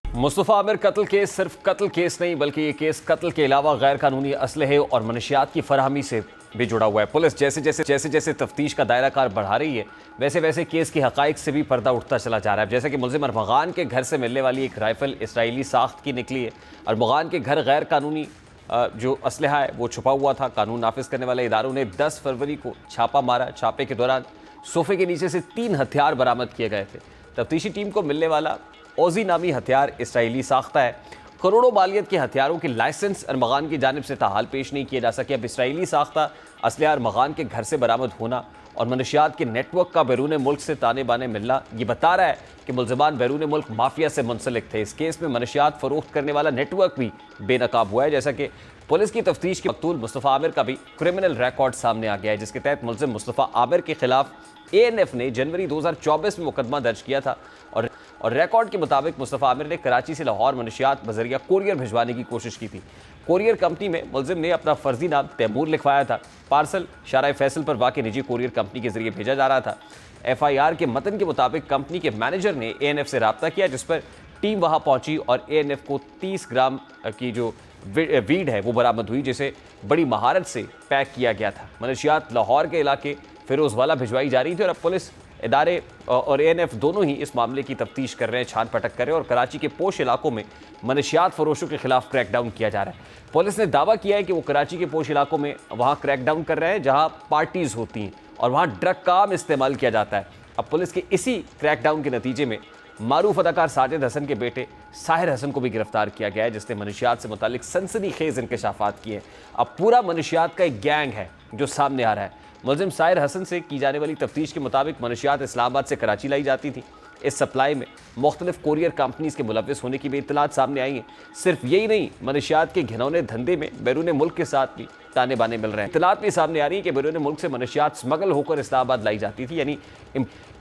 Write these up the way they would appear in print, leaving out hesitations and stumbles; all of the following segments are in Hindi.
मुस्तफ़ा आमिर कत्ल केस सिर्फ कत्ल केस नहीं बल्कि ये केस कत्ल के अलावा गैर कानूनी असलहे और मनशियात की फराहमी से भी जुड़ा हुआ है। पुलिस जैसे जैसे तफ्तीश का दायरा कार बढ़ा रही है वैसे वैसे केस की हकाइक से भी पर्दा उठता चला जा रहा है। जैसे कि मुलजिम अरमगान के घर से मिलने वाली एक राइफल इसराइली साख्त की निकली है। अरमगान के घर गैर कानूनी जो असलहा है वो छुपा हुआ था। कानून नाफिज करने वाले इदारों ने 10 फरवरी को छापा मारा। छापे के दौरान सोफे के नीचे से 3 हथियार बरामद किए गए थे। तफ्तीशी टीम को मिलने वाला ओजी नामी हथियार इसराइली साख्ता है। करोड़ों मालियत के हथियारों के लाइसेंस अरमगान की जानिब से ताहाल पेश नहीं किए जा सके। अब इसराइली साख्ता असलहा अरमगान के घर से बरामद होना और मनशियात के नेटवर्क का बैरून मुल्क से ताने बाने मिलना ये बता रहा है कि मुलजमान बैरून मुल्क माफिया से मुंसलिक थे। इस केस में मनशियात फरोख्त करने वाला नेटवर्क भी बेनकाब हुआ है। जैसा कि पुलिस की तफ्तीश के मकतूल मुस्तफ़ा आमिर का भी क्रिमिनल रिकॉर्ड सामने आ गया है, जिसके तहत मुलजिम मुस्तफ़ा आमिर के खिलाफ ANF ने जनवरी 2024 में मुकदमा दर्ज किया था और रिकॉर्ड के मुताबिक मुस्तफ़ा आमिर ने कराची से लाहौर मनशियात बजरिया कोरियर भिजवाने की कोशिश की थी। कोरियर कंपनी में मुलजिम ने अपना फर्जी नाम तैमूर लिखवाया था। पार्सल शारा फैसल पर वाक़ निजी कोरियर कंपनी के जरिए भेजा जा रहा था। FIR के मतन के मुताबिक कंपनी के मैनेजर ने ANF से रब्ता किया, जिस पर टीम वहाँ पहुँची और ANF को 30 ग्राम की जो वीड है वो बरामद हुई, जिसे बड़ी महारत से पैक किया गया था। मनशियात लाहौर के इलाके फिरोजवाला भिजवाई जा रही थी और अब पुलिस इदारे और ANF दोनों ही इस मामले की तफ्तीश कर रहे हैं, छान पटक कर रहे हैं और कराची के पोश इलाकों में मनशियात फरोशों के खिलाफ क्रैकडाउन किया जा रहा है। पुलिस ने दावा किया है कि वो कराची के पोश इलाकों में वहाँ क्रैकडाउन कर रहे हैं जहाँ पार्टीज़ होती हैं और वहाँ ड्रग का आम इस्तेमाल किया जाता है। अब पुलिस के इसी क्रैकडाउन के नतीजे में मारूफ अदाकार साजिद हसन के बेटे साहिर हसन को भी गिरफ्तार किया गया है, जिसने मनशियात से मुतालिक सनसनीखेज इंकशाफात किए। अब पूरा मनशियात का एक गैंग है जो सामने आ रहा है। मुलजिम साहिर हसन से की जाने वाली तफ्तीश के मुताबिक मनशियात इस्लामाबाद से कराची लाई जाती थी। इस सप्लाई में मुख्तलिफ कोरियर कंपनीज के मुलव्विस होने की भी इत्तलात सामने आई हैं। सिर्फ यही नहीं, मनशियात के घिनौने धंधे में बैरून मुल्क के साथ भी ताने बाने मिल रहे हैं। इत्तलात भी सामने आ रही है कि बैरून मुल्क से मनशियात स्मगल होकर इस्लामाबाद लाई जाती थी, यानी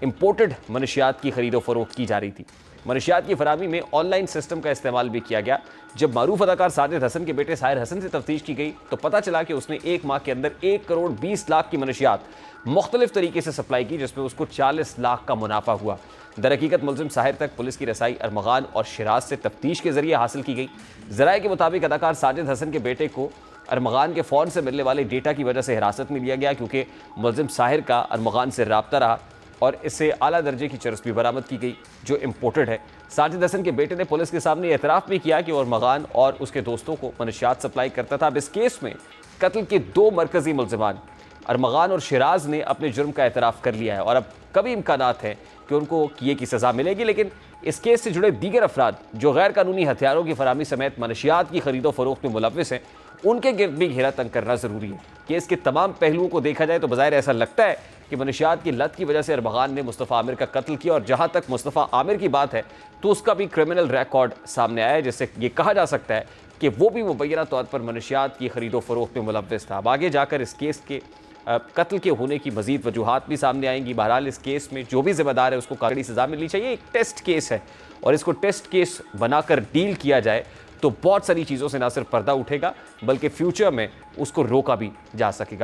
इम्पोर्टेड मनशियात की खरीदो फरोख्त की जा रही थी। मनशियात की फराहमी में ऑनलाइन सिस्टम का इस्तेमाल भी किया गया। जब मारूफ अदाकार साजिद हसन के बेटे साहिर हसन से तफ्तीश की गई तो पता चला कि उसने 1 माह के अंदर 1 करोड़ 20 लाख की मनशियात मुख्तलिफ तरीके से सप्लाई की, जिसमें उसको 40 लाख का मुनाफा हुआ। दरहकीकत मुलजिम साहिर तक पुलिस की रसाई अरमगान और शिराज से तफ्तीश के जरिए हासिल की गई। ज़राए के मुताबिक अदाकार साजिद हसन के बेटे को अरमगान के फ़ोन से मिलने वाले डेटा की वजह से हिरासत में लिया गया, क्योंकि मुलजिम साहिर का अरमगान से रब्ता रहा और इससे आला दर्जे की चरस भी बरामद की गई जो इम्पोर्टेड है। साजिद हसन के बेटे ने पुलिस के सामने एतराफ़ भी किया कि वो अरमगान और उसके दोस्तों को मनशियात सप्लाई करता था। अब इस केस में कत्ल के 2 मरकज़ी मुलजिमान अरमगान और शिराज ने अपने जुर्म का एतराफ़ कर लिया है और अब कभी इम्कानात हैं कि उनको किए की सज़ा मिलेगी। लेकिन इस केस से जुड़े दीगर अफराद जो गैर कानूनी हथियारों की फराहमी समेत मनशियात की खरीदो फरोख्त में मुलव्विस हैं, उनके गिर्द भी घेरा तंग करना ज़रूरी है। केस के तमाम पहलुओं को देखा जाए तो बज़ाहिर ऐसा लगता है कि मनशियात की लत की वजह से अरमगान ने मुस्तफ़ा आमिर का कत्ल किया और जहाँ तक मुस्तफ़ा आमिर की बात है तो उसका भी क्रिमिनल रिकॉर्ड सामने आया है, जिससे ये कहा जा सकता है कि वो भी मुबैना तौर पर मनशियात की खरीदो फरोख्त में मुलव्विस था। अब आगे जाकर इस केस के कत्ल के होने की मज़ीद वजूहात भी सामने आएंगी। बहरहाल इस केस में जो भी ज़िम्मेदार है उसको कड़ी सज़ा मिलनी चाहिए। एक टेस्ट केस है और इसको टेस्ट केस बनाकर डील किया जाए तो बहुत सारी चीज़ों से ना सिर्फ पर्दा उठेगा बल्कि फ्यूचर में उसको रोका भी जा सकेगा।